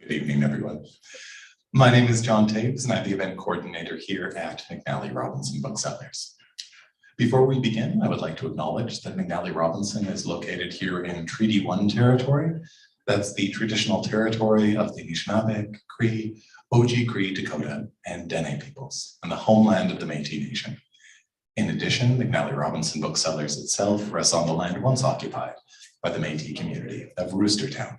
Good evening, everyone. My name is John Davies, and I'm the event coordinator here at McNally Robinson Booksellers. Before we begin, I would like to acknowledge that McNally Robinson is located here in Treaty 1 territory. That's the traditional territory of the Anishinaabe, Cree, Oji-Cree, Dakota, and Dene peoples, and the homeland of the Métis Nation. In addition, McNally Robinson Booksellers itself rests on the land once occupied by the Métis community of Roostertown.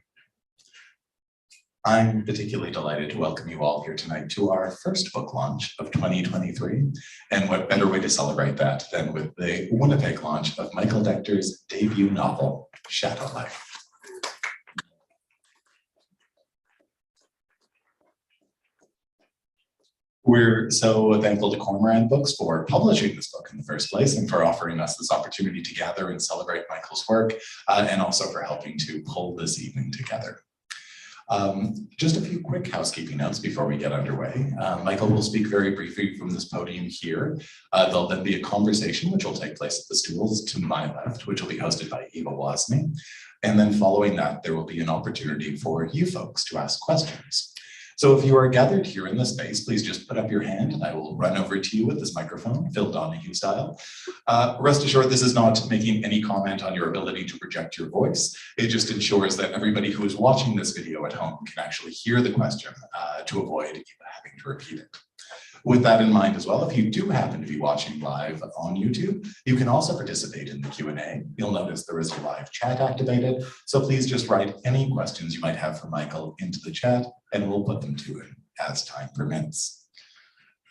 I'm particularly delighted to welcome you all here tonight to our first book launch of 2023. And what better way to celebrate that than with the Winnipeg launch of Michael Decter's debut novel, Shadow Life. We're so thankful to Cormorant Books for publishing this book in the first place and for offering us this opportunity to gather and celebrate Michael's work, and also for helping to pull this evening together. Just a few quick housekeeping notes before we get underway. Michael will speak very briefly from this podium here. There'll then be a conversation which will take place at the stools to my left, which will be hosted by Eva Wasney. And then following that, there will be an opportunity for you folks to ask questions. So if you are gathered here in this space, please just put up your hand and I will run over to you with this microphone, Phil Donahue style. Rest assured, this is not making any comment on your ability to project your voice. It just ensures that everybody who is watching this video at home can actually hear the question to avoid having to repeat it. With that in mind as well, if you do happen to be watching live on YouTube, you can also participate in the Q&A. You'll notice there is a live chat activated, so please just write any questions you might have for Michael into the chat, and we'll put them to him as time permits.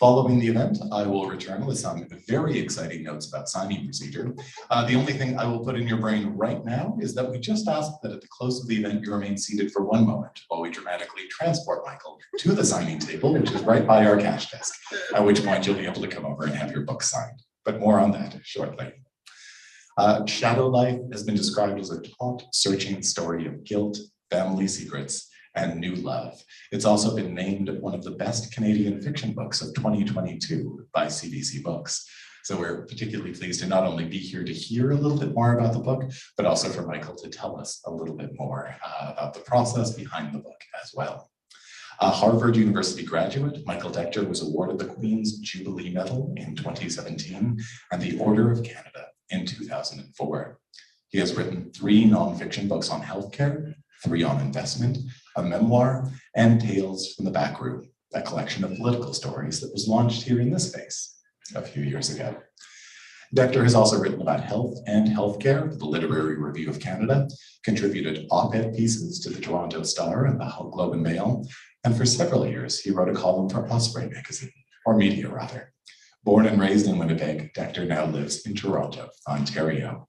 Following the event, I will return with some very exciting notes about signing procedure. The only thing I will put in your brain right now is that we just ask that at the close of the event, you remain seated for one moment while we dramatically transport Michael to the signing table, which is right by our cash desk, at which point you'll be able to come over and have your book signed. But more on that shortly. Shadow Life has been described as a taut, searching story of guilt, family secrets, and new love. It's also been named one of the best Canadian fiction books of 2022 by CBC Books. So we're particularly pleased to not only be here to hear a little bit more about the book, but also for Michael to tell us a little bit more about the process behind the book as well. A Harvard University graduate, Michael Decter was awarded the Queen's Jubilee Medal in 2017 and the Order of Canada in 2004. He has written 3 nonfiction books on healthcare, 3 on investment, a memoir, and Tales from the Back Room, a collection of political stories that was launched here in this space a few years ago. Decter has also written about health and healthcare for the Literary Review of Canada, contributed op-ed pieces to the Toronto Star and the Globe and Mail, and for several years, he wrote a column for Osprey magazine, or Media rather. Born and raised in Winnipeg, Decter now lives in Toronto, Ontario.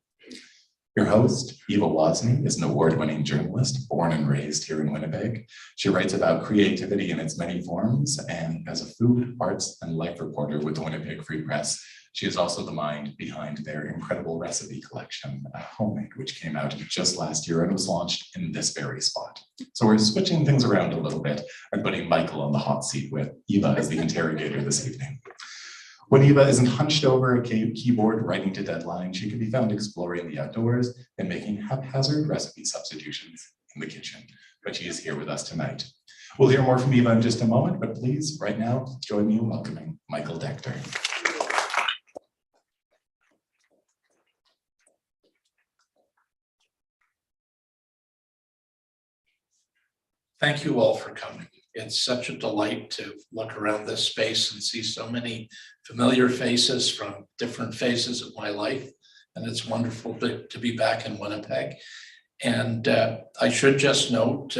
Your host, Eva Wasney, is an award-winning journalist born and raised here in Winnipeg. She writes about creativity in its many forms, and as a food, arts, and life reporter with the Winnipeg Free Press, she is also the mind behind their incredible recipe collection, Homemade, which came out just last year and was launched in this very spot. So we're switching things around a little bit and putting Michael on the hot seat with Eva as the interrogator this evening. When Eva isn't hunched over a keyboard writing to deadline, she can be found exploring the outdoors and making haphazard recipe substitutions in the kitchen. But she is here with us tonight. We'll hear more from Eva in just a moment, but please, right now, join me in welcoming Michael Decter. Thank you all for coming. It's such a delight to look around this space and see so many familiar faces from different phases of my life. And it's wonderful to be back in Winnipeg. And I should just note,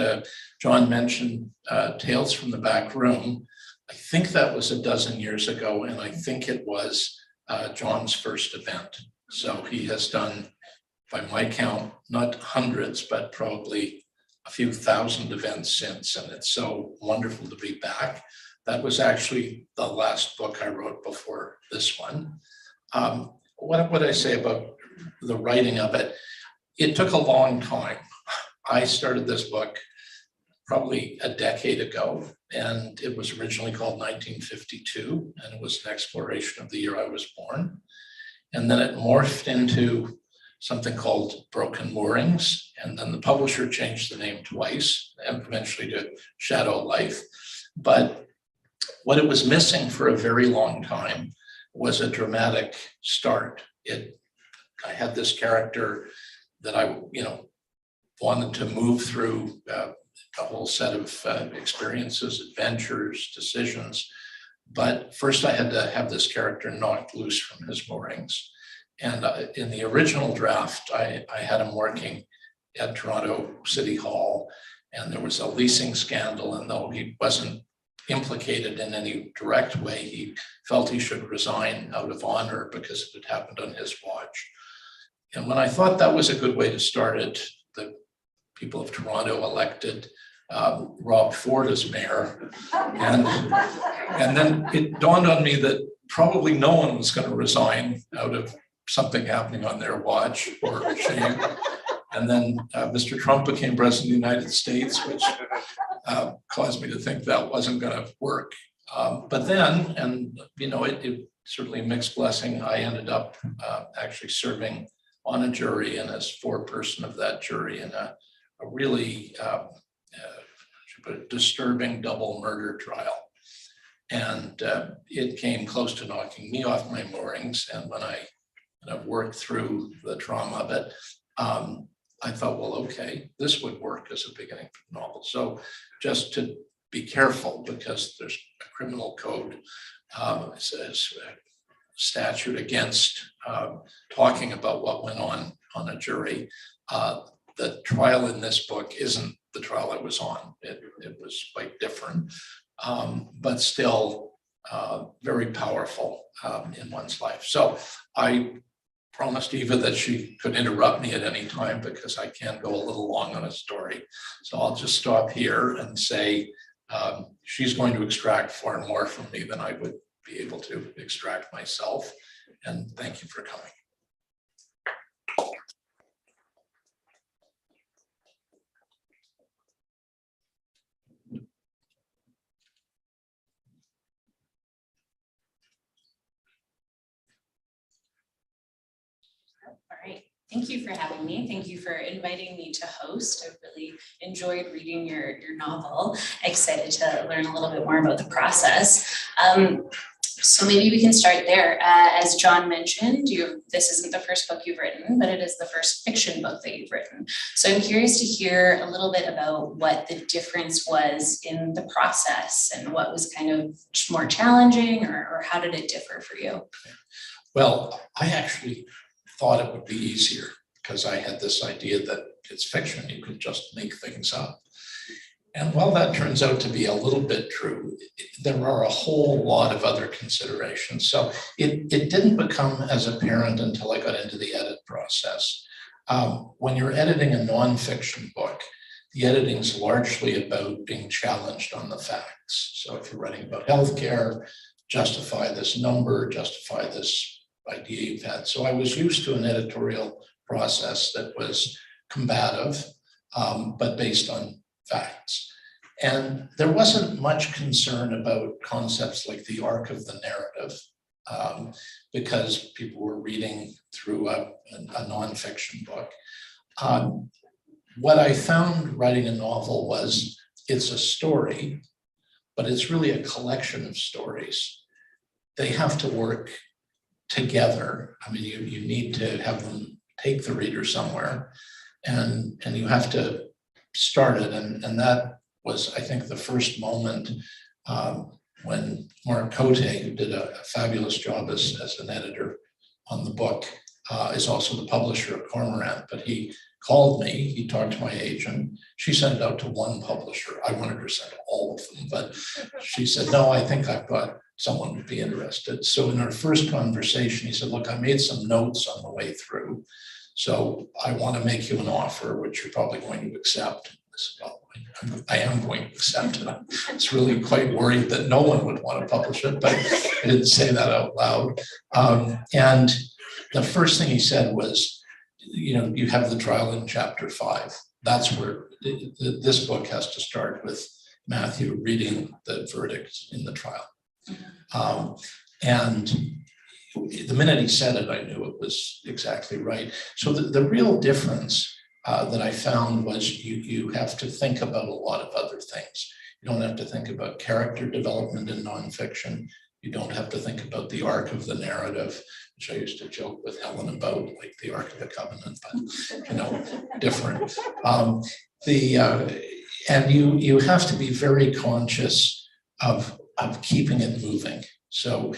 John mentioned Tales from the Back Room. I think that was a dozen years ago, and I think it was John's first event. So he has done, by my count, not hundreds, but probably a few thousand events since, and it's so wonderful to be back. That was actually the last book I wrote before this one. What would I say about the writing of it? It took a long time. I started this book probably a decade ago, and it was originally called 1952, and it was an exploration of the year I was born. And then it morphed into something called Broken Moorings, and then the publisher changed the name twice, and eventually to Shadow Life. But what it was missing for a very long time was a dramatic start. I had this character that I, wanted to move through a whole set of experiences, adventures, decisions. But first I had to have this character knocked loose from his moorings. And in the original draft, I had him working at Toronto City Hall, and there was a leasing scandal, and though he wasn't implicated in any direct way, he felt he should resign out of honor because it had happened on his watch. And when I thought that was a good way to start it, the people of Toronto elected Rob Ford as mayor. And then it dawned on me that probably no one was going to resign out of something happening on their watch or shame. And then Mr. Trump became president of the United States, which caused me to think that wasn't going to work. But then, and it certainly a mixed blessing, I ended up actually serving on a jury and as foreperson of that jury in a really disturbing double murder trial. And it came close to knocking me off my moorings. And when I worked through the trauma of it, I thought, well, okay, this would work as a beginning for the novel. So just to be careful, because there's a criminal code, it says statute against talking about what went on a jury. The trial in this book isn't the trial I was on. It was quite different, but still very powerful in one's life. So I promised Eva that she could interrupt me at any time because I can go a little long on a story. So I'll just stop here and say she's going to extract far more from me than I would be able to extract myself. And thank you for coming. Thank you for having me. Thank you for inviting me to host. I've really enjoyed reading your novel. Excited to learn a little bit more about the process. So maybe we can start there. As John mentioned, this isn't the first book you've written, but it is the first fiction book that you've written. So I'm curious to hear a little bit about what the difference was in the process and what was kind of more challenging, or how did it differ for you? Well, I actually thought it would be easier because I had this idea that it's fiction, you could just make things up. And while that turns out to be a little bit true, there are a whole lot of other considerations. So it didn't become as apparent until I got into the edit process. When you're editing a nonfiction book, the editing is largely about being challenged on the facts. So if you're writing about healthcare, justify this number, justify this idea you've had. So I was used to an editorial process that was combative, but based on facts. And there wasn't much concern about concepts like the arc of the narrative, because people were reading through a nonfiction book. What I found writing a novel was it's a story, but it's really a collection of stories. They have to work together. I mean, you need to have them take the reader somewhere, and you have to start it. And that was, I think, the first moment when Mark Cote, who did a fabulous job as an editor on the book, is also the publisher of Cormorant, but he called me, he talked to my agent. She sent it out to one publisher. I wanted her to send all of them, but she said, no, I think I've got someone would be interested. So in our first conversation, he said, look, I made some notes on the way through. So I want to make you an offer, which you're probably going to accept. I said, well, I am going to accept it. I was really quite worried that no one would want to publish it, but I didn't say that out loud. And the first thing he said was, you have the trial in chapter 5. That's where this book has to start with Matthew reading the verdict in the trial. And the minute he said it, I knew it was exactly right. So the real difference that I found was you have to think about a lot of other things. You don't have to think about character development in nonfiction. You don't have to think about the arc of the narrative, which I used to joke with Helen about, like the Ark of the Covenant, but different. And you have to be very conscious of keeping it moving. So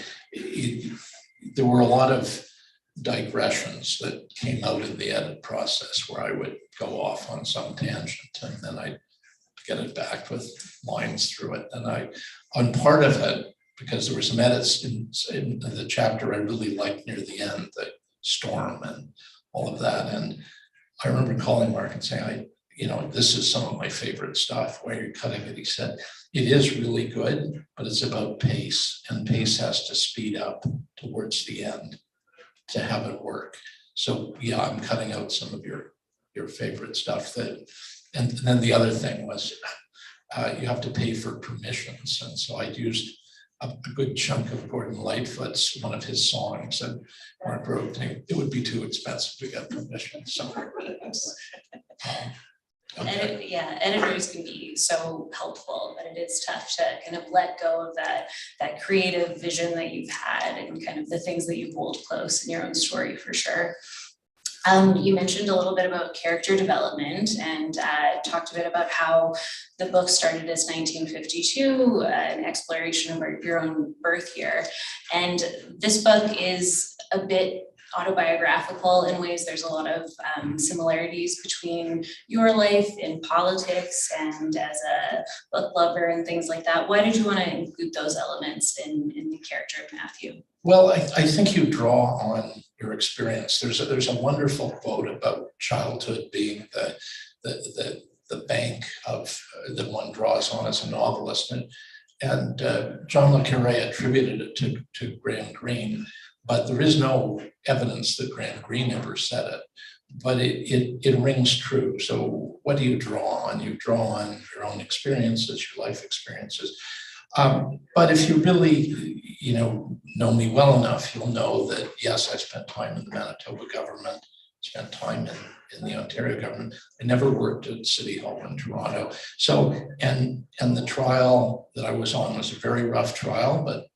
there were a lot of digressions that came out in the edit process where I would go off on some tangent and then I'd get it back with lines through it. And on part of it, because there were some edits in the chapter I really liked near the end, the storm and all of that. And I remember calling Mark and saying, this is some of my favorite stuff. Why are you cutting it? He said, it is really good, but it's about pace, and pace has to speed up towards the end to have it work. So yeah, I'm cutting out some of your favorite stuff. And then the other thing was you have to pay for permissions. And so I'd used a good chunk of Gordon Lightfoot's, one of his songs, and Mark wrote, it would be too expensive to get permission. So editors can be so helpful, but it is tough to kind of let go of that creative vision that you've had and kind of the things that you hold close in your own story, for sure. You mentioned a little bit about character development and talked a bit about how the book started as 1952, an exploration of your own birth year. And this book is a bit autobiographical in ways. There's a lot of similarities between your life in politics and as a book lover and things like that. Why did you want to include those elements in the character of Matthew? Well, I think you draw on your experience. There's a wonderful quote about childhood being the bank of that one draws on as a novelist, and John le Carré attributed it to Graham Greene, but there is no evidence that Graham Greene ever said it. But it rings true. So what do you draw on? You draw on your own experiences, your life experiences. But if you really, know me well enough, you'll know that, yes, I spent time in the Manitoba government, spent time in the Ontario government. I never worked at City Hall in Toronto. So, and the trial that I was on was a very rough trial, but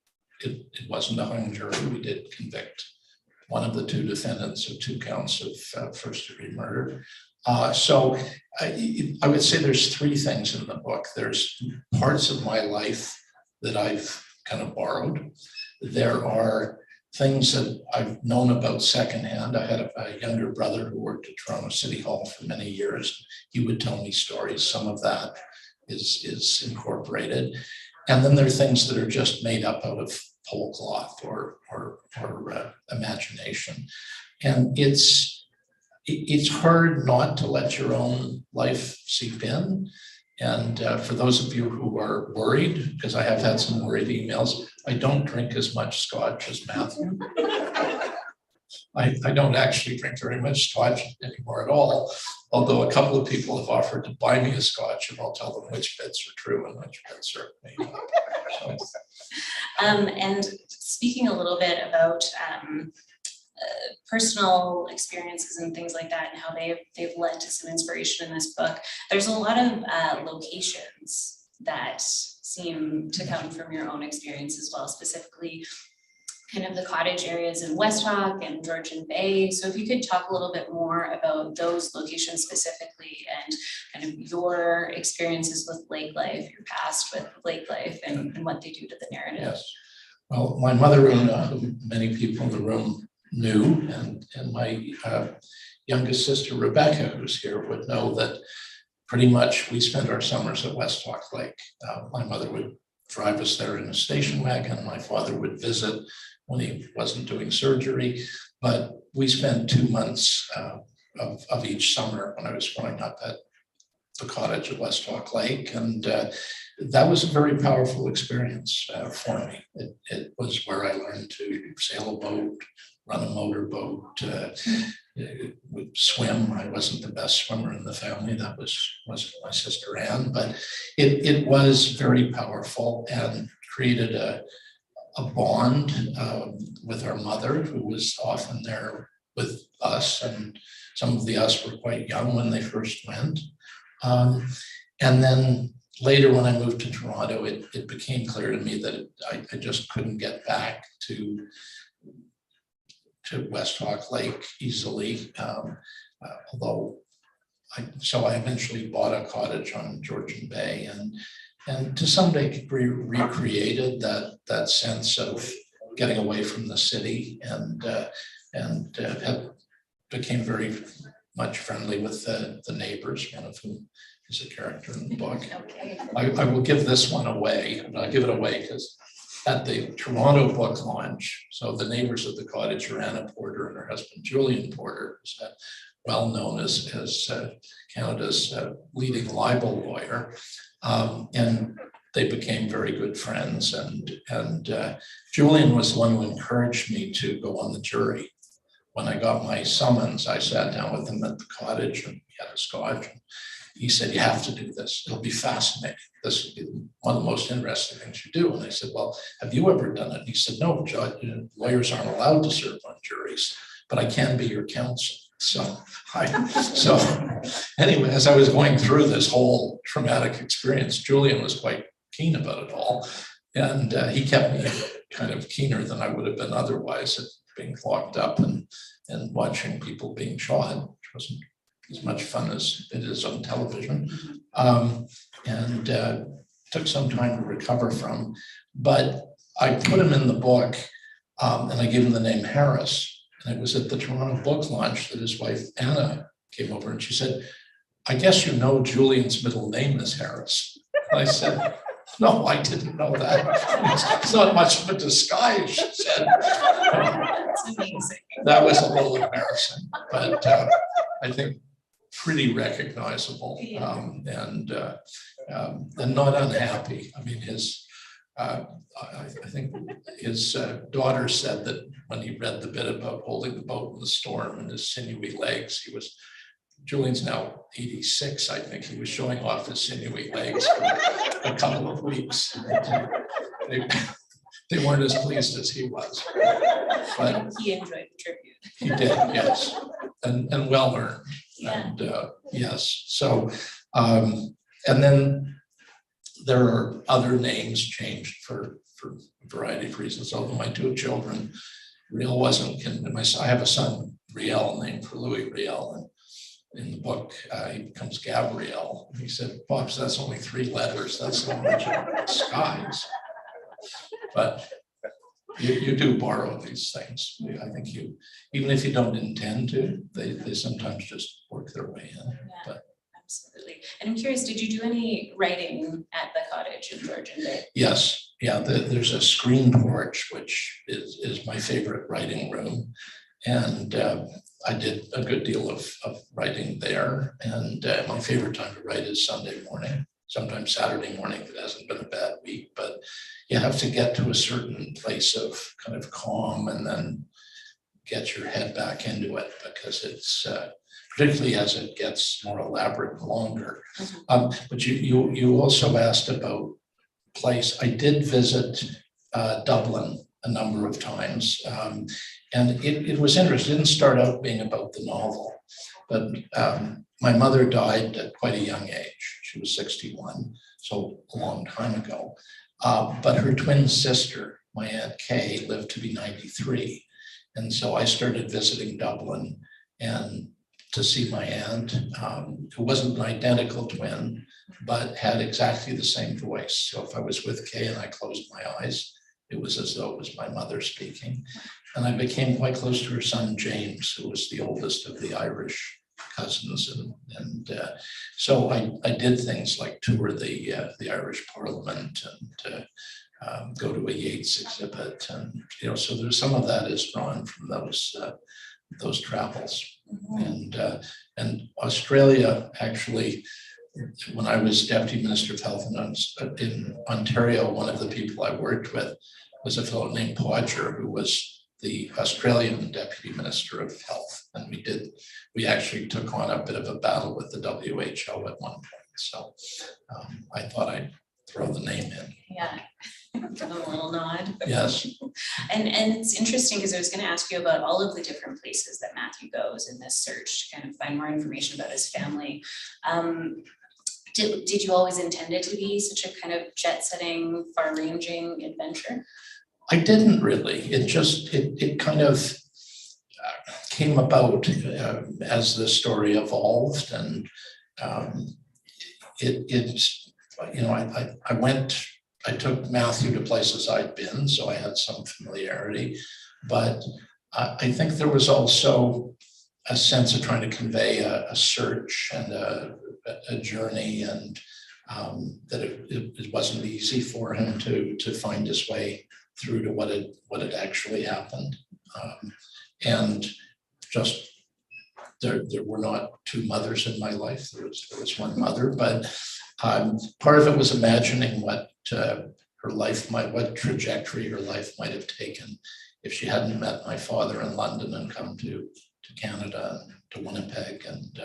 it wasn't a hung jury. We did convict one of the two defendants of 2 counts of first-degree murder. So I would say there's 3 things in the book. There's parts of my life that I've kind of borrowed. There are things that I've known about secondhand. I had a younger brother who worked at Toronto City Hall for many years. He would tell me stories. Some of that is incorporated. And then there are things that are just made up out of whole cloth or imagination. And it's hard not to let your own life seep in. And for those of you who are worried, because I have had some worried emails, I don't drink as much scotch as Matthew. I don't actually drink very much scotch anymore at all, although a couple of people have offered to buy me a scotch and I'll tell them which bits are true and which bits are made up. So. And speaking a little bit about personal experiences and things like that and how they've led to some inspiration in this book, there's a lot of locations that seem to come from your own experience as well, specifically kind of the cottage areas in West Hawk and Georgian Bay. So if you could talk a little bit more about those locations specifically and kind of your experiences with lake life, your past with lake life and what they do to the narrative. Yes. Well, my mother, who many people in the room knew, and my youngest sister, Rebecca, who's here, would know that pretty much we spent our summers at West Hawk Lake. My mother would drive us there in a station wagon. My father would visit when he wasn't doing surgery, but we spent 2 months of each summer when I was growing up the cottage at West Hawk Lake, and that was a very powerful experience for me. It was where I learned to sail a boat, run a motorboat, swim. I wasn't the best swimmer in the family. That was my sister Anne, but it was very powerful and created a bond with our mother, who was often there with us, and some of the us were quite young when they first went. And then later, when I moved to Toronto, it became clear to me that I just couldn't get back to West Hawk Lake easily. Although I eventually bought a cottage on Georgian Bay, and to some degree recreated that sense of getting away from the city, and became very much friendly with the neighbors, one of whom is a character in the book. Okay. I will give this one away, and I'll give it away because at the Toronto book launch, so the neighbors of the cottage are Anna Porter and her husband Julian Porter, who's well known as Canada's leading libel lawyer, and they became very good friends. And Julian was the one who encouraged me to go on the jury. When I got my summons, I sat down with him at the cottage and we had a scotch. And he said, "You have to do this. It'll be fascinating. This will be one of the most interesting things you do." And I said, "Well, have you ever done it?" And he said, "No, Judge, lawyers aren't allowed to serve on juries, but I can be your counsel." So anyway, as I was going through this whole traumatic experience, Julian was quite keen about it all. And he kept me kind of keener than I would have been otherwise, at being locked up and watching people being shot, which wasn't as much fun as it is on television. And took some time to recover from. But I put him in the book, and I gave him the name Harris. And it was at the Toronto book launch that his wife Anna came over and she said, "I guess you know Julian's middle name is Harris." And I said, "No, I didn't know that. It's not much of a disguise," she said. That's amazing. That was a little embarrassing, but I think pretty recognizable, and not unhappy. I mean, I think his daughter said that when he read the bit about holding the boat in the storm and his sinewy legs, Julian's now 86, I think. He was showing off his sinewy legs for a couple of weeks. They weren't as pleased as he was. But he enjoyed the tribute. He did, yes. And well earned. Yeah. And yes. So, and then there are other names changed for a variety of reasons. Although my two children, Riel wasn't, I have a son, Riel, named for Louis Riel, and in the book, he becomes Gabrielle. He said, "Pops, that's only 3 letters. That's not much of a disguise." But you do borrow these things. I think even if you don't intend to, they sometimes just work their way in. Yeah. But absolutely. And I'm curious, did you do any writing at the cottage in Georgian Bay? yes, yeah, there's a screen porch, which is my favorite writing room. And I did a good deal of writing there. And my favorite time to write is Sunday morning, sometimes Saturday morning. It hasn't been a bad week, but you have to get to a certain place of kind of calm and then get your head back into it, because it's particularly as it gets more elaborate and longer. But you also asked about place. I did visit Dublin a number of times, and it was interesting. It didn't start out being about the novel, but my mother died at quite a young age. She was 61, so a long time ago. But her twin sister, my Aunt Kay, lived to be 93. And so I started visiting Dublin and to see my aunt, who wasn't an identical twin, but had exactly the same voice. So if I was with Kay and I closed my eyes, it was as though it was my mother speaking. And I became quite close to her son, James, who was the oldest of the Irish cousins. And so I did things like tour the Irish Parliament and go to a Yeats exhibit. And, so there's some of that is drawn from those travels. And Australia, actually, when I was Deputy Minister of Health in Ontario, one of the people I worked with was a fellow named Podger, who was the Australian Deputy Minister of Health. And we actually took on a bit of a battle with the WHO at one point. So I thought I'd throw the name in. Yeah, give them a little nod. Yes. And it's interesting because I was going to ask you about all of the different places that Matthew goes in this search to kind of find more information about his family. Did you always intend it to be such a kind of jet-setting, far-ranging adventure? I didn't really. It kind of came about as the story evolved, and I took Matthew to places I'd been, so I had some familiarity, but I think there was also a sense of trying to convey a search and a journey, and that it wasn't easy for him to find his way through to what had actually happened. And just there were not two mothers in my life. There was one mother, but part of it was imagining what what trajectory her life might have taken if she hadn't met my father in London and come to Canada and to Winnipeg and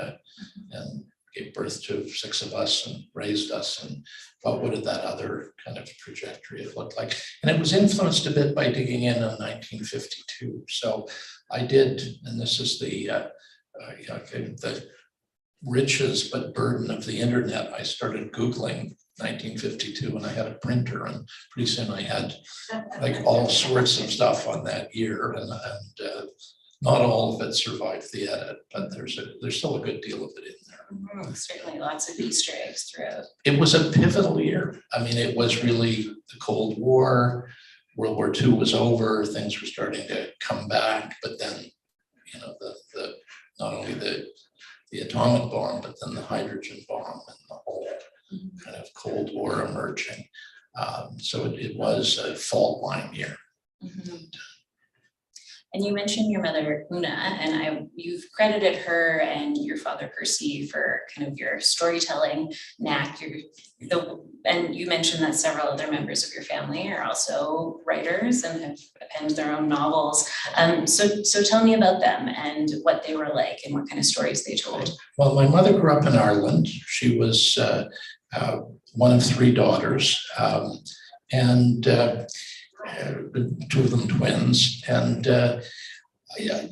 gave birth to 6 of us and raised us, and what would that other kind of trajectory have looked like? And it was influenced a bit by digging in 1952. So I did, and this is the riches but burden of the internet. I started Googling 1952 and I had a printer, and pretty soon I had like all sorts of stuff on that year, and not all of it survived the edit, but there's still a good deal of it in there. Certainly lots of Easter eggs throughout. It was a pivotal year. I mean, it was really the Cold War. World War II was over. Things were starting to come back, but then, the not only the atomic bomb, but then the hydrogen bomb and the whole kind of Cold War emerging. So it was a fault line year. Mm-hmm. And you mentioned your mother, Una, and you've credited her and your father, Percy, for kind of your storytelling knack. And you mentioned that several other members of your family are also writers and have penned their own novels. So tell me about them and what they were like and what kind of stories they told. Well, my mother grew up in Ireland. She was one of 3 daughters, and 2 of them twins, and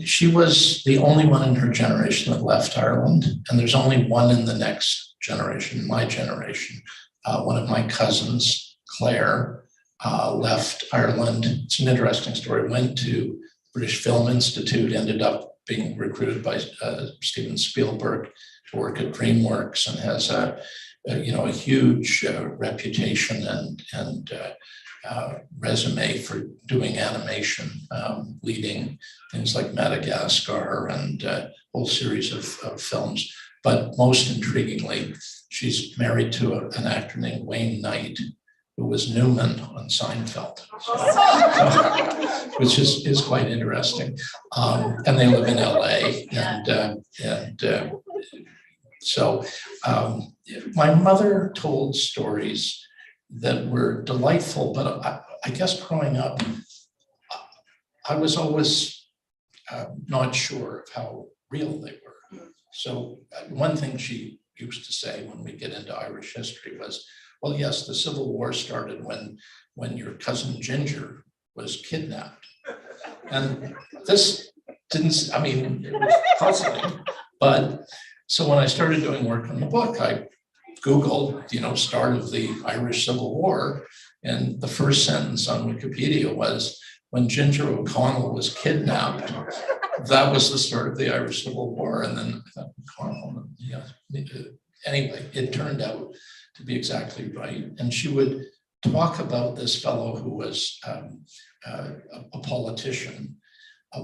she was the only one in her generation that left Ireland, and there's only one in the next generation, my generation. One of my cousins, Claire, left Ireland. It's an interesting story. Went to British Film Institute, ended up being recruited by Steven Spielberg to work at DreamWorks, and has a huge reputation and resume for doing animation, leading things like Madagascar and a whole series of films. But most intriguingly, she's married to an actor named Wayne Knight, who was Newman on Seinfeld, which is quite interesting. And they live in LA, and so my mother told stories that were delightful, but I guess growing up, I was always not sure of how real they were. So one thing she used to say when we get into Irish history was, well, yes, the Civil War started when your cousin Ginger was kidnapped. And this didn't, I mean, it was puzzling, but so when I started doing work on the book, I Googled, start of the Irish Civil War, and the first sentence on Wikipedia was, when Ginger O'Connell was kidnapped, that was the start of the Irish Civil War. And then I thought, O'Connell, anyway, it turned out to be exactly right. And she would talk about this fellow who was a politician,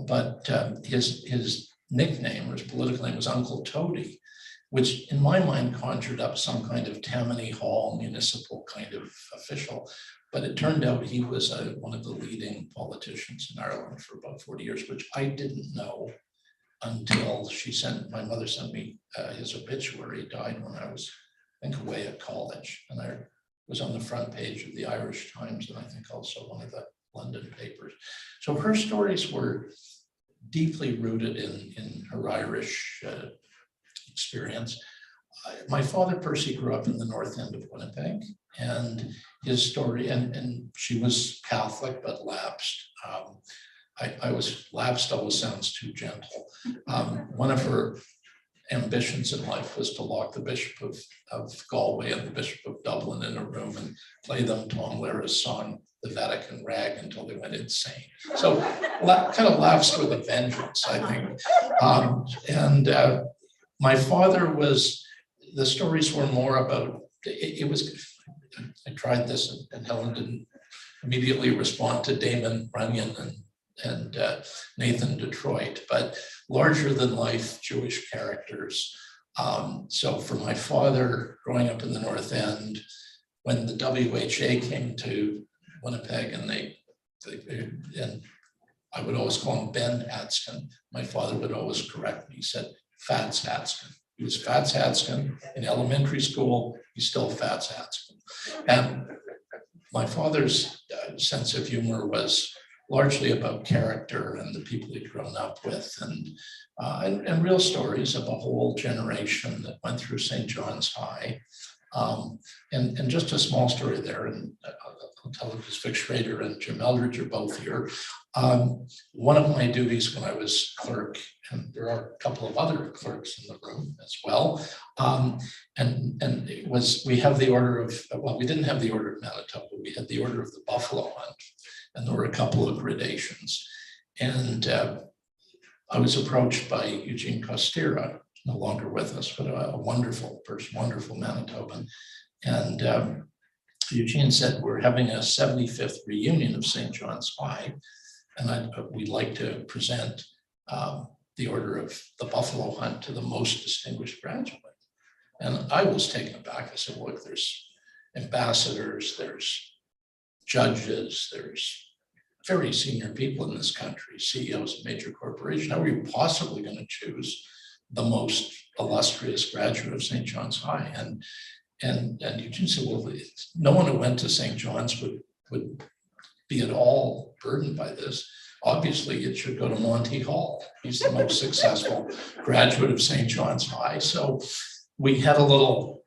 but his nickname or his political name was Uncle Toady, which in my mind conjured up some kind of Tammany Hall municipal kind of official. But it turned out he was one of the leading politicians in Ireland for about 40 years, which I didn't know until my mother sent me his obituary. He died when I was, think away at college, and I was on the front page of the Irish Times, and I think also one of the London papers. So her stories were deeply rooted in her Irish experience. My father, Percy, grew up in the north end of Winnipeg, and his story, and she was Catholic but lapsed. I was lapsed always sounds too gentle. One of her ambitions in life was to lock the Bishop of Galway and the Bishop of Dublin in a room and play them Tom Lehrer's song, The Vatican Rag, until they went insane. So kind of lapsed with a vengeance, I think. My father the stories were more about, it was, I tried this and Helen didn't immediately respond to Damon Runyon and Nathan Detroit, but larger than life Jewish characters. So for my father, growing up in the North End, when the WHA came to Winnipeg and and I would always call him Ben Hatskin, my father would always correct me. He said, Fats Hatskin. He was Fats Hatskin in elementary school. He's still Fats Hatskin. And my father's sense of humor was largely about character and the people he'd grown up with, and real stories of a whole generation that went through St. John's High. And just a small story there, and I'll tell it because Vic Schrader and Jim Eldridge are both here. One of my duties when I was clerk, and there are a couple of other clerks in the room as well, and it was, we have the order of, well, we didn't have the Order of Manitoba, we had the Order of the Buffalo Hunt, and there were a couple of gradations. And I was approached by Eugene Costera, no longer with us, but a wonderful person, wonderful Manitoban. And Eugene said, we're having a 75th reunion of St. John's High, and we'd like to present the Order of the Buffalo Hunt to the most distinguished graduate. And I was taken aback. I said, look, there's ambassadors, there's judges, there's very senior people in this country, CEOs of major corporations. How are you possibly going to choose the most illustrious graduate of St. John's High? And Eugene said, well, no one who went to St. John's would be at all burdened by this. Obviously, it should go to Monty Hall. He's the most successful graduate of St. John's High. So we had a little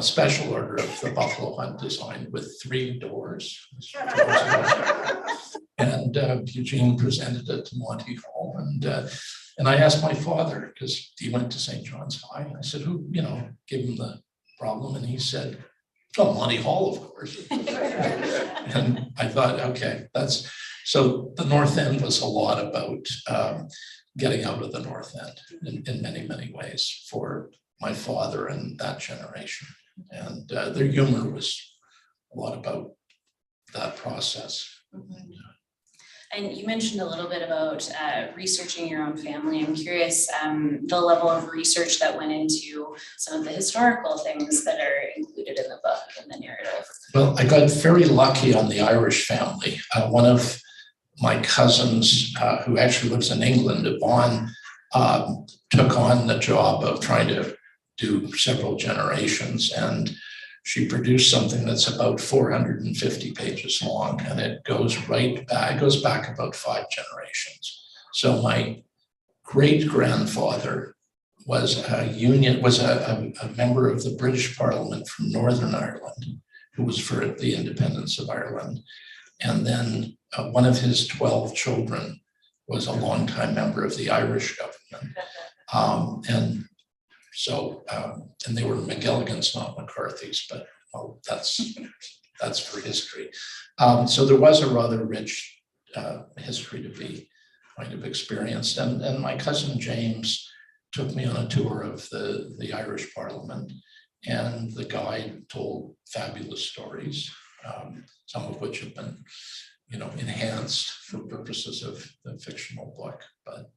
special Order of the Buffalo Hunt designed with 3 doors. And Eugene presented it to Monty Hall. And I asked my father, because he went to St. John's High, and I said, who, gave him the problem? And he said, oh, Monty Hall, of course. And I thought, okay, so the North End was a lot about getting out of the North End in many, many ways for my father and that generation. And their humor was a lot about that process. Mm-hmm. And you mentioned a little bit about researching your own family. I'm curious the level of research that went into some of the historical things that are included in the book and the narrative. Well, I got very lucky on the Irish family. One of my cousins, who actually lives in England, Yvonne, took on the job of trying to do several generations, and she produced something that's about 450 pages long, and it goes back about 5 generations. So my great-grandfather was a member of the British Parliament from Northern Ireland, who was for the independence of Ireland. And then one of his 12 children was a longtime member of the Irish government. And they were McGilligans, not McCarthy's, but well, that's for history. So there was a rather rich history to be kind of experienced. And my cousin James took me on a tour of the Irish Parliament, and the guide told fabulous stories, some of which have been, enhanced for purposes of the fictional book. But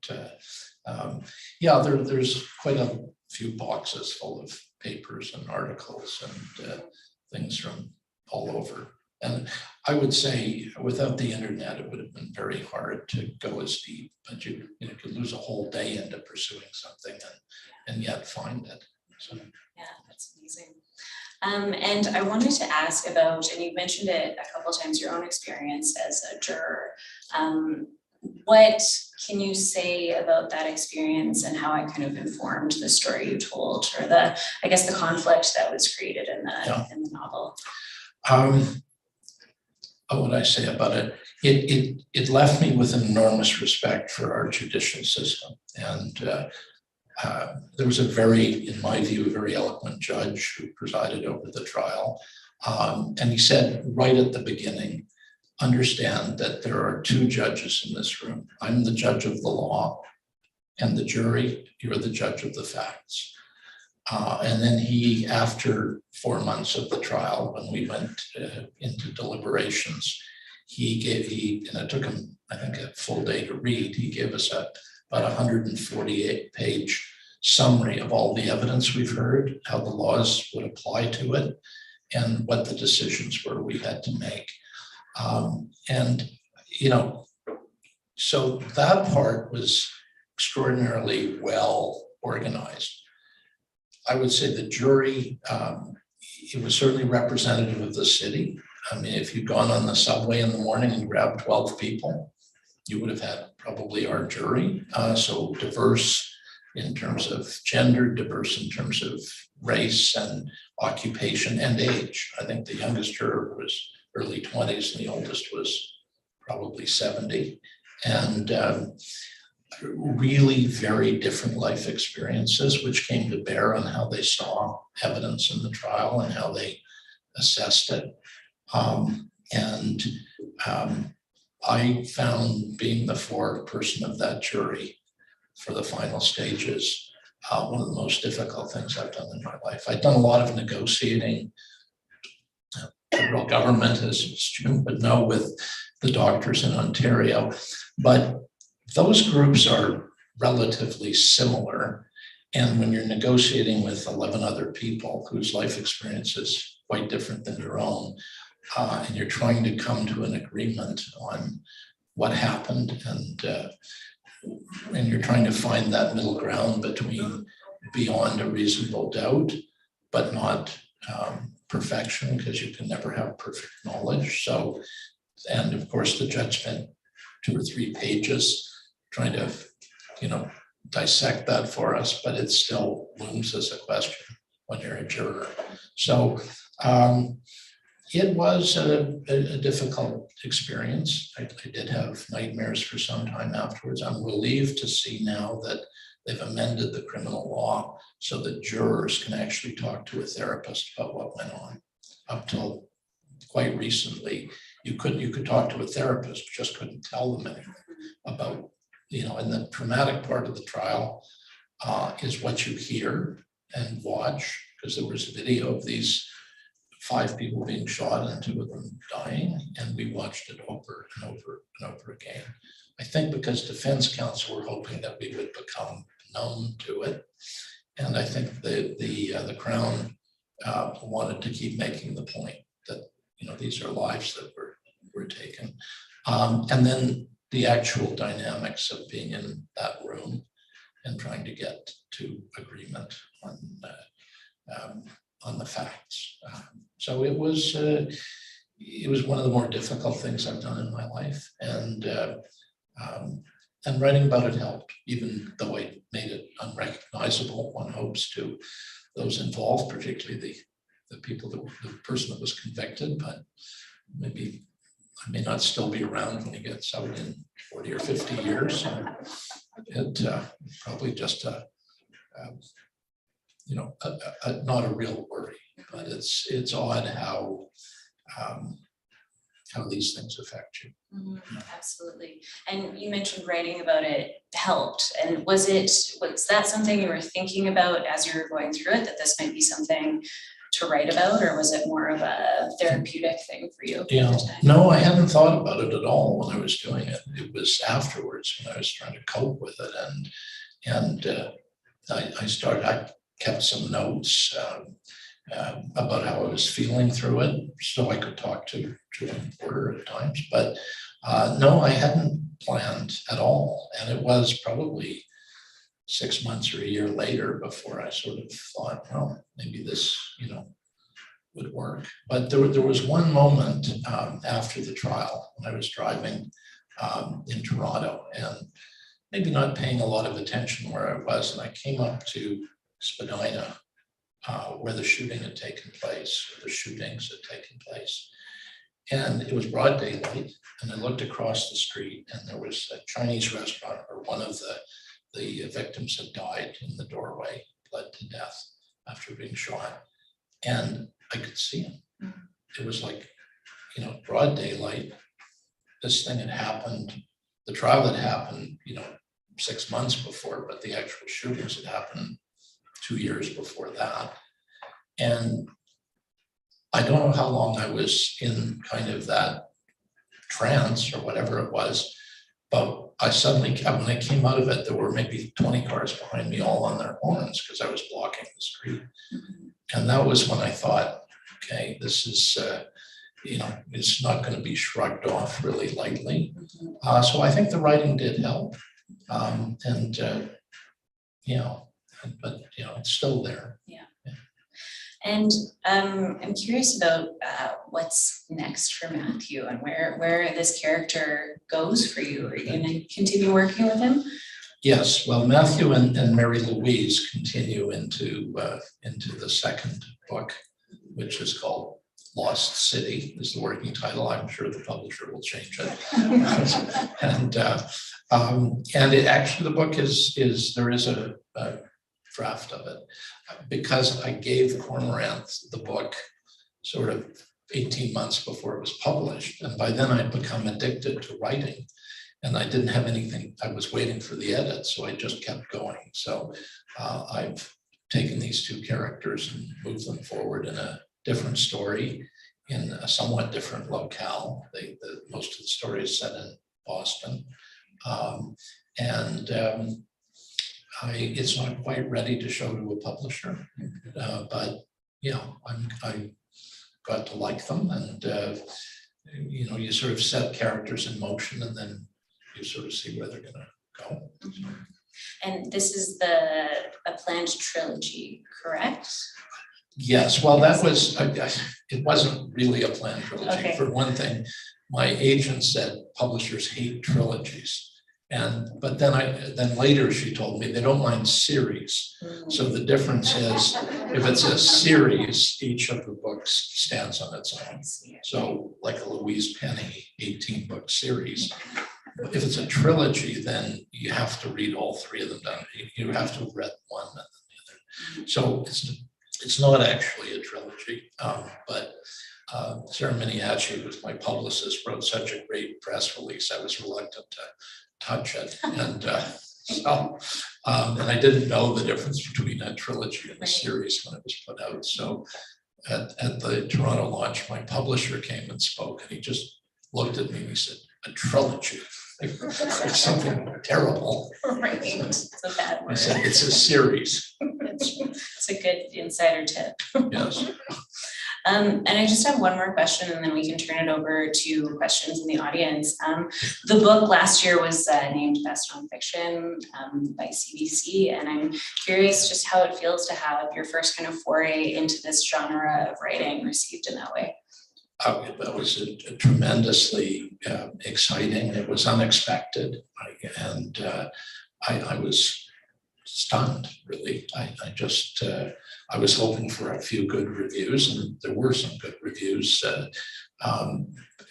there's quite a few boxes full of papers and articles and things from all over. And I would say without the internet, it would have been very hard to go as deep, but you could lose a whole day into pursuing something and yet find it. So, Yeah, that's amazing. And I wanted to ask about, and you mentioned it a couple of times, your own experience as a juror. What can you say about that experience and how it kind of informed the story you told, or the, I guess, the conflict that was created in the novel? What would I say about it? It left me with an enormous respect for our judicial system. And there was a very, in my view, a very eloquent judge who presided over the trial. And he said right at the beginning, understand that there are two judges in this room. I'm the judge of the law, and the jury, you're the judge of the facts. And then he, after 4 months of the trial, when we went into deliberations, and it took him, I think, a full day to read, he gave us about 148-page summary of all the evidence we've heard, how the laws would apply to it, and what the decisions were we had to make. And, so that part was extraordinarily well organized. I would say the jury, it was certainly representative of the city. I mean, if you'd gone on the subway in the morning and grabbed 12 people, you would have had probably our jury. So diverse in terms of gender, diverse in terms of race and occupation and age. I think the youngest juror was early 20s and the oldest was probably 70. And really very different life experiences, which came to bear on how they saw evidence in the trial and how they assessed it. I found being the foreperson of that jury for the final stages one of the most difficult things I've done in my life. I've done a lot of negotiating. Federal government, as Jim would know, with the doctors in Ontario, but those groups are relatively similar. And when you're negotiating with 11 other people whose life experience is quite different than your own, and you're trying to come to an agreement on what happened, and you're trying to find that middle ground between beyond a reasonable doubt, but not perfection, because you can never have perfect knowledge. So, and of course, the judge spent 2 or 3 pages trying to, dissect that for us, but it still looms as a question when you're a juror. So it was a difficult experience. I did have nightmares for some time afterwards. I'm relieved to see now that they've amended the criminal law so that jurors can actually talk to a therapist about what went on. Up till quite recently, you could talk to a therapist, just couldn't tell them anything about, and the traumatic part of the trial is what you hear and watch, because there was a video of these 5 people being shot and 2 of them dying, and we watched it over and over and over again. I think because defense counsel were hoping that we would become numb to it, and I think the Crown wanted to keep making the point that these are lives that were taken, and then the actual dynamics of being in that room and trying to get to agreement on the facts. So it was one of the more difficult things I've done in my life, and writing about it helped, even though I made it unrecognizable, one hopes, to those involved, particularly the person that was convicted, but maybe I may not still be around when he gets out in 40 or 50 years. It probably just not a real worry, but it's odd how these things affect you. Mm-hmm, absolutely. And you mentioned writing about it helped. And was that something you were thinking about as you were going through it, that this might be something to write about, or was it more of a therapeutic thing for you? Yeah, no, I hadn't thought about it at all when I was doing it. It was afterwards when I was trying to cope with it, and I kept some notes about how I was feeling through it, so I could talk to an reporter at times. But no, I hadn't planned at all, and it was probably 6 months or a year later before I sort of thought, well, maybe this, would work. But there was one moment after the trial when I was driving in Toronto and maybe not paying a lot of attention where I was. And I came up to Spadina where the shooting had taken place, or the shootings had taken place. And it was broad daylight. And I looked across the street and there was a Chinese restaurant where one of the victims had died in the doorway, bled to death after being shot. And I could see him. It was like, broad daylight. This thing had happened. The trial had happened, 6 months before, but the actual shootings had happened 2 years before that. And I don't know how long I was in kind of that trance or whatever it was, but I suddenly, when I came out of it, there were maybe 20 cars behind me all on their horns because I was blocking the street. And that was when I thought, okay, this is, it's not going to be shrugged off really lightly. So I think the writing did help. But it's still there. Yeah. And I'm curious about what's next for Matthew and where this character goes for you. Are you going to continue working with him? Yes, well, Matthew and Mary Louise continue into the second book, which is called Lost City, is the working title. I'm sure the publisher will change it. And it actually, the book there is a draft of it, because I gave Cormorant the book sort of 18 months before it was published. And by then I'd become addicted to writing and I didn't have anything. I was waiting for the edit, so I just kept going. So I've taken these two characters and moved them forward in a different story in a somewhat different locale. Most of the story is set in Boston. It's not quite ready to show to a publisher, but I got to like them, and you sort of set characters in motion, and then you sort of see where they're going to go. And this is a planned trilogy, correct? Yes. Well, that was it wasn't really a planned trilogy. Okay. For one thing, my agent said publishers hate trilogies. But then later she told me they don't mind series. So the difference is if it's a series, each of the books stands on its own. So like a Louise Penny 18-book series. If it's a trilogy, then you have to read all three of them down. You have to have read one and then the other. So it's not actually a trilogy, but Sarah Miniaci, who's my publicist, wrote such a great press release. I was reluctant to touch it, and I didn't know the difference between a trilogy and a series when it was put out. So at the Toronto launch, my publisher came and spoke, and he just looked at me and he said, "A trilogy? It's something terrible." Right, it's a bad word. I said, "It's a series." It's a good insider tip. Yes. And I just have one more question, and then we can turn it over to questions in the audience. The book last year was named Best Nonfiction by CBC, and I'm curious just how it feels to have your first kind of foray into this genre of writing received in that way. That was a tremendously exciting. It was unexpected, and I was stunned, really. I was hoping for a few good reviews, and there were some good reviews,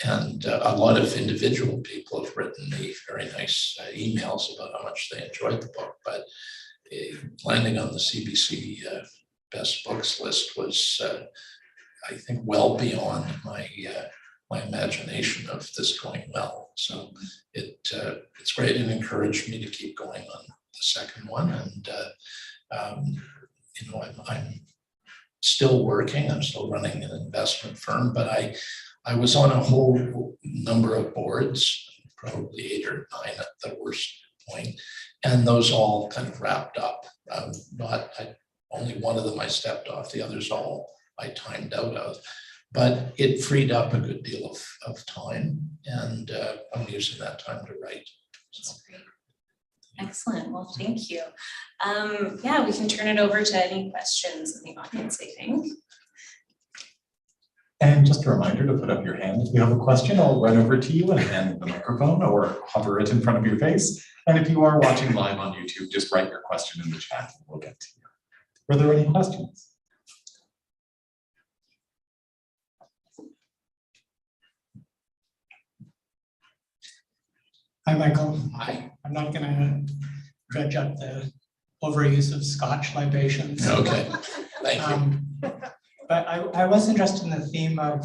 and a lot of individual people have written me very nice emails about how much they enjoyed the book, but landing on the CBC Best Books list was, I think, well beyond my imagination of this going well. So it's great, and encouraged me to keep going on the second one, and I'm still working. I'm still running an investment firm, but I was on a whole number of boards, probably 8 or 9 at the worst point, and those all kind of wrapped up. Only one of them I stepped off. The others all I timed out of, but it freed up a good deal of time, and I'm using that time to write. So. Excellent. Well, thank you. Yeah, we can turn it over to any questions in the audience, I think. And just a reminder to put up your hand if you have a question. I'll run over to you and hand the microphone or hover it in front of your face. And if you are watching live on YouTube, just write your question in the chat and we'll get to you. Were there any questions? Hi, Michael. Hi. I'm not going to dredge up the overuse of Scotch libations. Okay, thank you. But I was interested in the theme of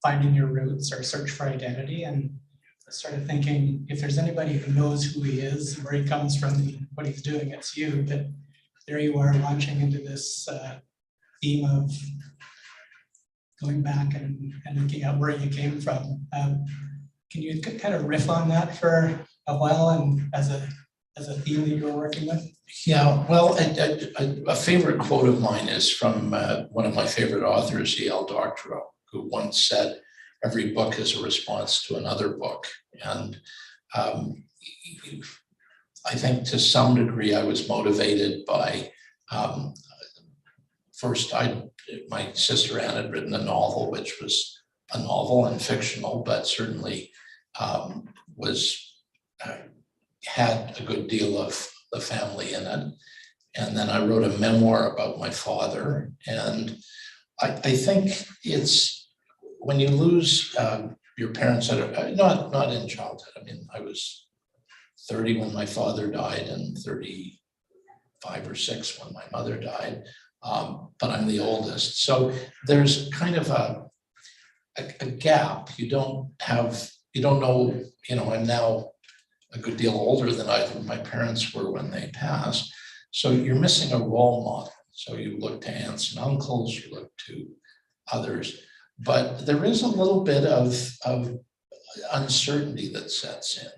finding your roots or search for identity, and started thinking if there's anybody who knows who he is, where he comes from, and what he's doing, it's you. But there you are launching into this theme of going back and looking at where you came from. Can you kind of riff on that for a while and as a theme that you were working with? Yeah, well, a favorite quote of mine is from one of my favorite authors, E.L. Doctorow, who once said, every book is a response to another book. And I think to some degree I was motivated by, first my sister Anne had written a novel, which was a novel and fictional, but certainly had a good deal of the family in it. And then I wrote a memoir about my father. And I think it's when you lose your parents, not in childhood. I mean, I was 30 when my father died and 35 or 6 when my mother died. But I'm the oldest. So there's kind of a gap. You don't know, I'm now a good deal older than either of my parents were when they passed. So you're missing a role model. So you look to aunts and uncles, you look to others, but there is a little bit of uncertainty that sets in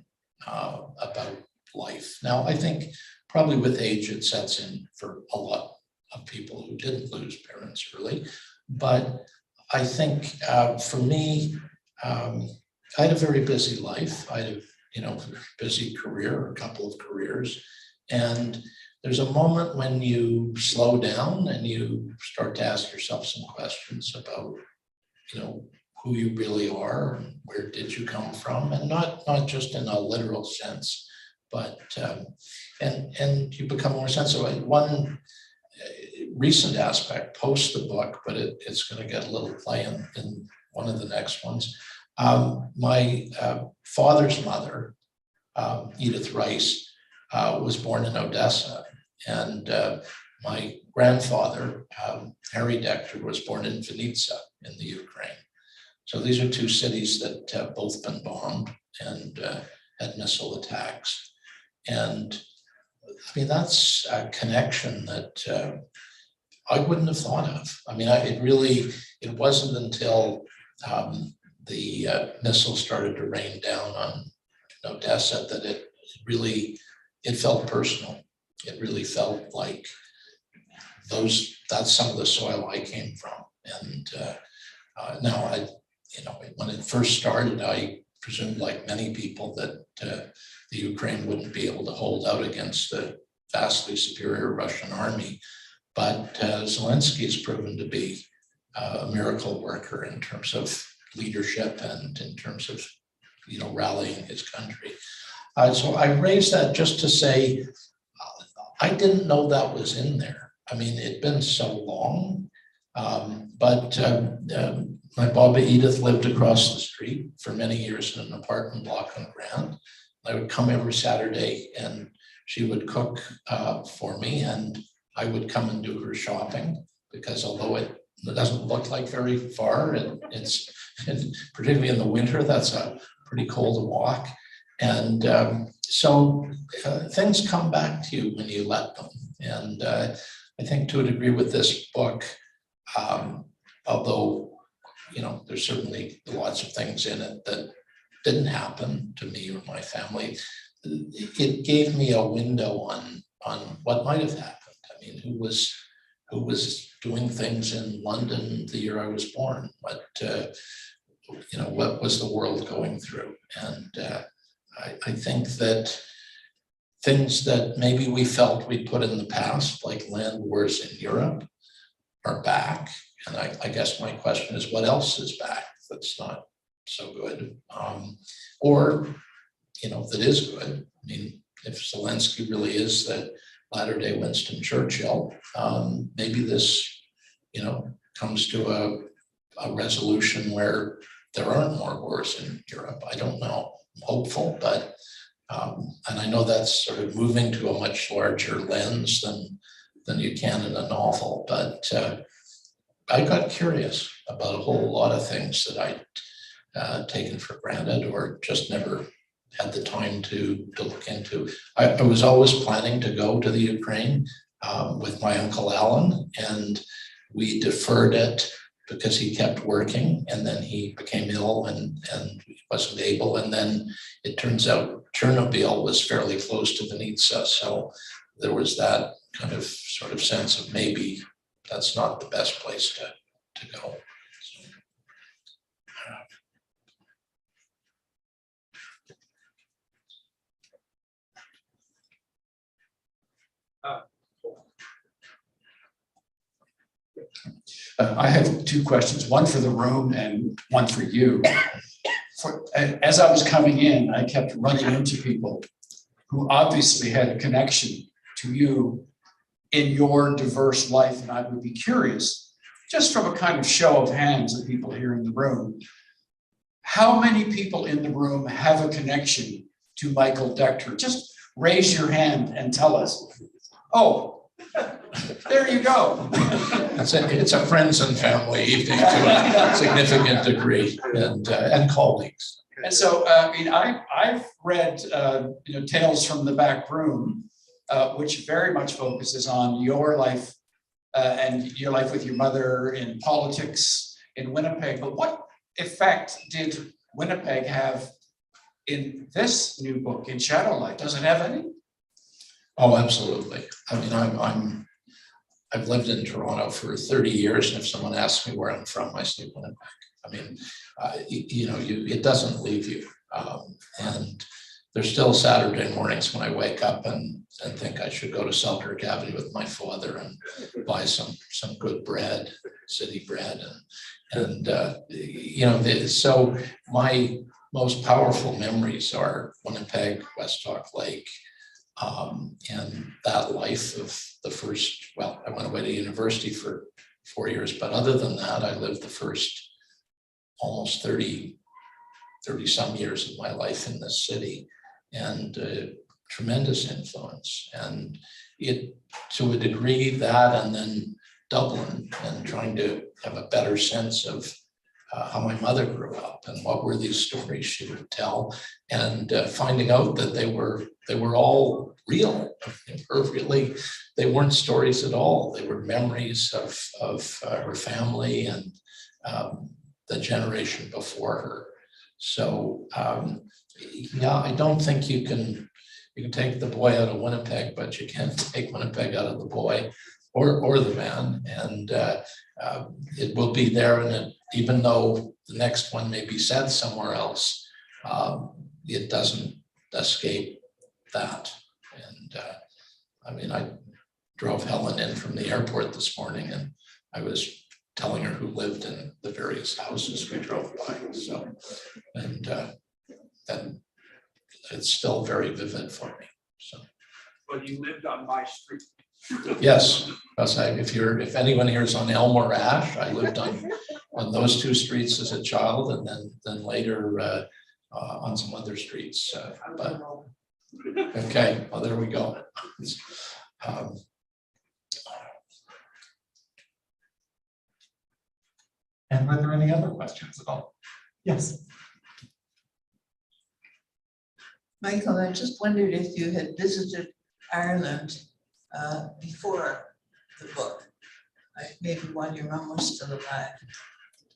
about life. Now, I think probably with age, it sets in for a lot of people who didn't lose parents early. But I think for me, I had a very busy life. I had a busy career, a couple of careers. And there's a moment when you slow down and you start to ask yourself some questions about, who you really are, and where did you come from, and not just in a literal sense, but and you become more sensitive. One recent aspect post the book, but it's going to get a little play in one of the next ones. My father's mother, Edith Rice, was born in Odessa, and my grandfather, Harry Decter, was born in Vinnytsia in the Ukraine. So these are two cities that have both been bombed and had missile attacks. And I mean, that's a connection that I wouldn't have thought of. I mean, it wasn't until the missiles started to rain down on Odessa that it felt personal. It really felt like that's some of the soil I came from. And now when it first started, I presumed, like many people, that the Ukraine wouldn't be able to hold out against the vastly superior Russian army. But Zelensky has proven to be a miracle worker in terms of leadership and in terms of rallying his country. So I raised that just to say I didn't know that was in there. I mean, it'd been so long, but my Baba Edith lived across the street for many years in an apartment block on Grand. I would come every Saturday and she would cook for me, and I would come and do her shopping, because although it doesn't look like very far, and particularly in the winter, that's a pretty cold walk. And so things come back to you when you let them. And I think to a degree with this book, although there's certainly lots of things in it that didn't happen to me or my family, it gave me a window on what might have happened. I mean, who was doing things in London the year I was born? What was the world going through? And I think that things that maybe we felt we'd put in the past, like land wars in Europe, are back. And I guess my question is, what else is back that's not so good? Or, that is good. I mean, if Zelensky really is the latter-day Winston Churchill, maybe this, comes to a resolution where there aren't more wars in Europe. I don't know. I'm hopeful, but and I know that's sort of moving to a much larger lens than you can in a novel, but I got curious about a whole lot of things that I'd taken for granted or just never had the time to look into. I was always planning to go to the Ukraine with my Uncle Alan, and we deferred it because he kept working, and then he became ill and he wasn't able. And then it turns out Chernobyl was fairly close to Vinnytsia, so there was that kind of sort of sense of maybe that's not the best place to go. I have two questions, one for the room and one for you. As I was coming in, I kept running into people who obviously had a connection to you in your diverse life, and I would be curious, just from a kind of show of hands of people here in the room, how many people in the room have a connection to Michael Decter? Just raise your hand and tell us. Oh, there you go. It's a friends and family evening to a significant degree, and colleagues. And so, I've read, Tales from the Back Room, which very much focuses on your life and your life with your mother in politics in Winnipeg. But what effect did Winnipeg have in this new book, in Shadowlight? Does it have any? Oh, absolutely. I mean, I've lived in Toronto for 30 years, and if someone asks me where I'm from, I say Winnipeg. I mean, it doesn't leave you. And there's still Saturday mornings when I wake up and think I should go to Selkirk Avenue with my father and buy some good bread, city bread, so my most powerful memories are Winnipeg, Westlock Lake, and that life of the first, well, I went away to university for 4 years, but other than that, I lived the first almost 30 some years of my life in this city, and tremendous influence. And it, to a degree, that, and then Dublin, and trying to have a better sense of how my mother grew up and what were these stories she would tell, and finding out that they were all real. They weren't stories at all. They were memories of her family and the generation before her. So I don't think you can take the boy out of Winnipeg, but you can't take Winnipeg out of the boy or the man. And it will be there, and even though the next one may be said somewhere else, it doesn't escape that. And I drove Helen in from the airport this morning, and I was telling her who lived in the various houses we drove by. So, and it's still very vivid for me. So. Well, you lived on my street. Yes, if anyone here is on Elmore Ash, I lived on those two streets as a child, and then later on some other streets. But okay, well, there we go. And were there any other questions at all? Yes. Michael, I just wondered if you had visited Ireland before the book, like maybe while your mom was still alive.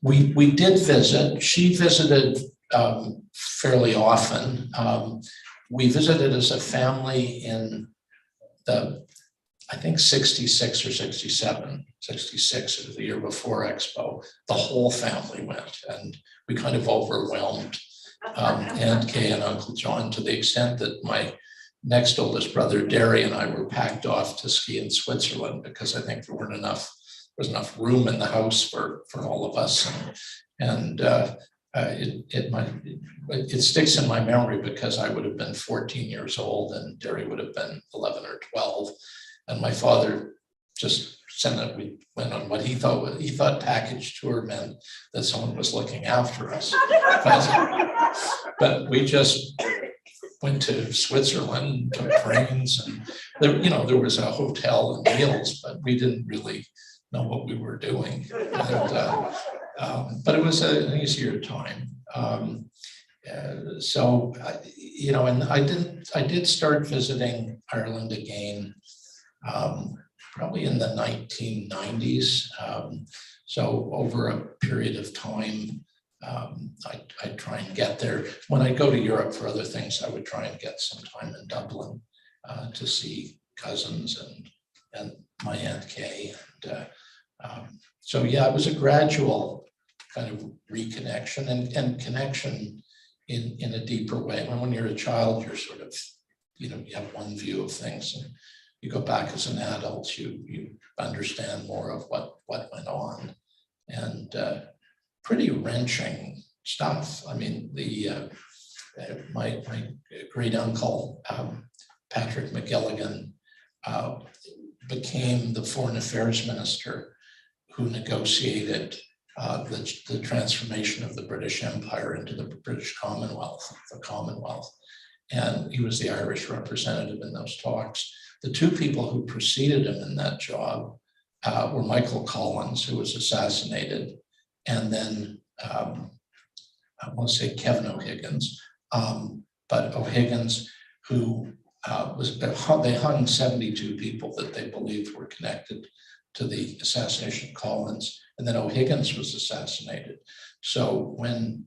We did visit. She visited fairly often. We visited as a family in I think 66 or 67, 66 was the year before Expo. The whole family went, and we kind of overwhelmed Aunt Kay and Uncle John to the extent that my next oldest brother, Derry, and I were packed off to ski in Switzerland because I think there was enough room in the house for all of us. And it sticks in my memory because I would have been 14 years old and Derry would have been 11 or 12. And my father just said that we went on what he thought package tour meant that someone was looking after us. But we just went to Switzerland, took trains, and there was a hotel and meals, but we didn't really know what we were doing. But it was an easier time. And I did start visiting Ireland again, probably in the 1990s. So over a period of time, I'd try and get there. When I go to Europe for other things, I would try and get some time in Dublin to see cousins and my Aunt Kay. So yeah, it was a gradual kind of reconnection and connection in a deeper way. When you're a child, you're sort of, you have one view of things, and you go back as an adult, you understand more of what went on, and pretty wrenching stuff. I mean, my great uncle, Patrick McGilligan, became the foreign affairs minister who negotiated the transformation of the British Empire into the British Commonwealth, the Commonwealth. And he was the Irish representative in those talks. The two people who preceded him in that job were Michael Collins, who was assassinated, and then I want to say Kevin O'Higgins, but O'Higgins, who they hung 72 people that they believed were connected to the assassination of Collins, and then O'Higgins was assassinated. So when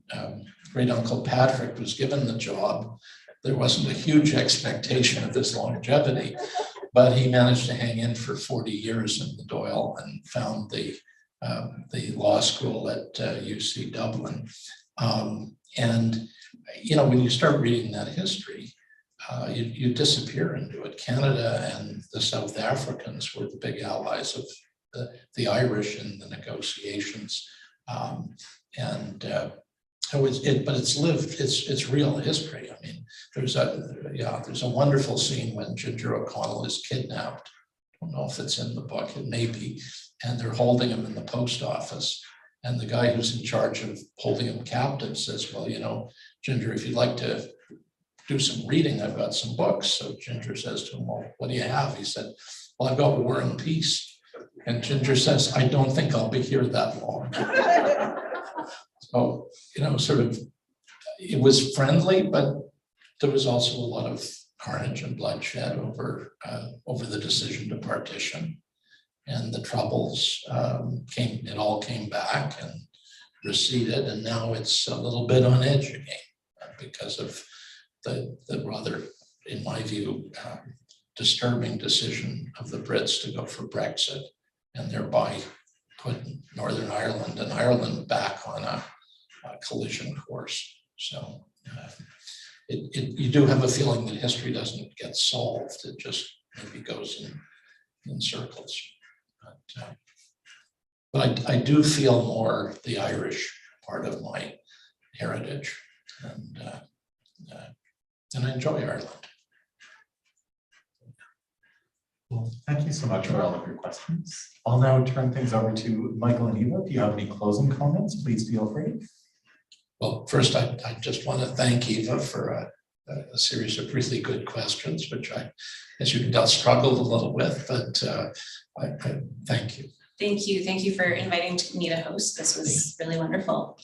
great uncle Patrick was given the job, there wasn't a huge expectation of his longevity, but he managed to hang in for 40 years in the Doyle and found the law school at UC Dublin. And when you start reading that history, you disappear into it. Canada and the South Africans were the big allies of the Irish in the negotiations, but it's lived. It's real history. I mean, there's a wonderful scene when Ginger O'Connell is kidnapped. I don't know if it's in the book. It may be, and they're holding him in the post office. And the guy who's in charge of holding him captive says, "Well, Ginger, if you'd like to do some reading, I've got some books." So Ginger says to him, "Well, what do you have?" He said, "Well, I've got War and Peace." And Ginger says, "I don't think I'll be here that long." So, sort of, it was friendly, but there was also a lot of carnage and bloodshed over the decision to partition. And the troubles it all came back and receded, and now it's a little bit on edge again because of the rather, in my view, disturbing decision of the Brits to go for Brexit, and thereby put Northern Ireland and Ireland back on a collision course. So you do have a feeling that history doesn't get solved; it just maybe goes in circles. But I do feel more the Irish part of my heritage, and I enjoy Ireland. Well, thank you so much for all of your questions. I'll now turn things over to Michael and Eva. If you have any closing comments, please feel free. Well, first, I just want to thank Eva for a series of really good questions, which I, as you can tell, struggled a little with, but I thank you. Thank you. Thank you for inviting me to host. This was really wonderful.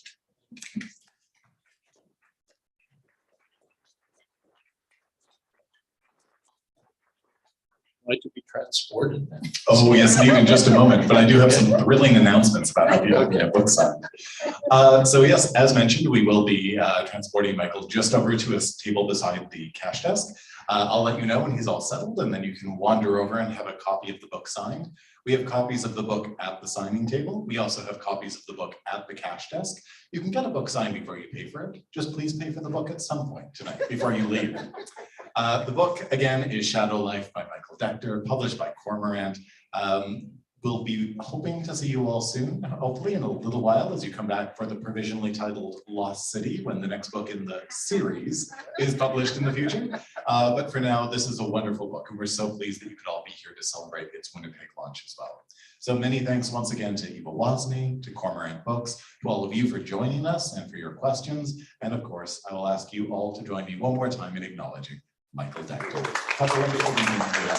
Like to be transported then. Oh, yes, indeed, in just a moment, but I do have some thrilling announcements about how people can get books signed. So yes, as mentioned, we will be transporting Michael just over to a table beside the cash desk. I'll let you know when he's all settled, and then you can wander over and have a copy of the book signed. We have copies of the book at the signing table. We also have copies of the book at the cash desk. You can get a book signed before you pay for it. Just please pay for the book at some point tonight before you leave. The book, again, is Shadow Life by Michael Decter, published by Cormorant. We'll be hoping to see you all soon, hopefully in a little while, as you come back for the provisionally titled Lost City, when the next book in the series is published in the future. But for now, this is a wonderful book, and we're so pleased that you could all be here to celebrate its Winnipeg launch as well. So many thanks once again to Eva Wasney, to Cormorant Books, to all of you for joining us and for your questions. And of course, I will ask you all to join me one more time in acknowledging Michael Decter. Have a wonderful evening.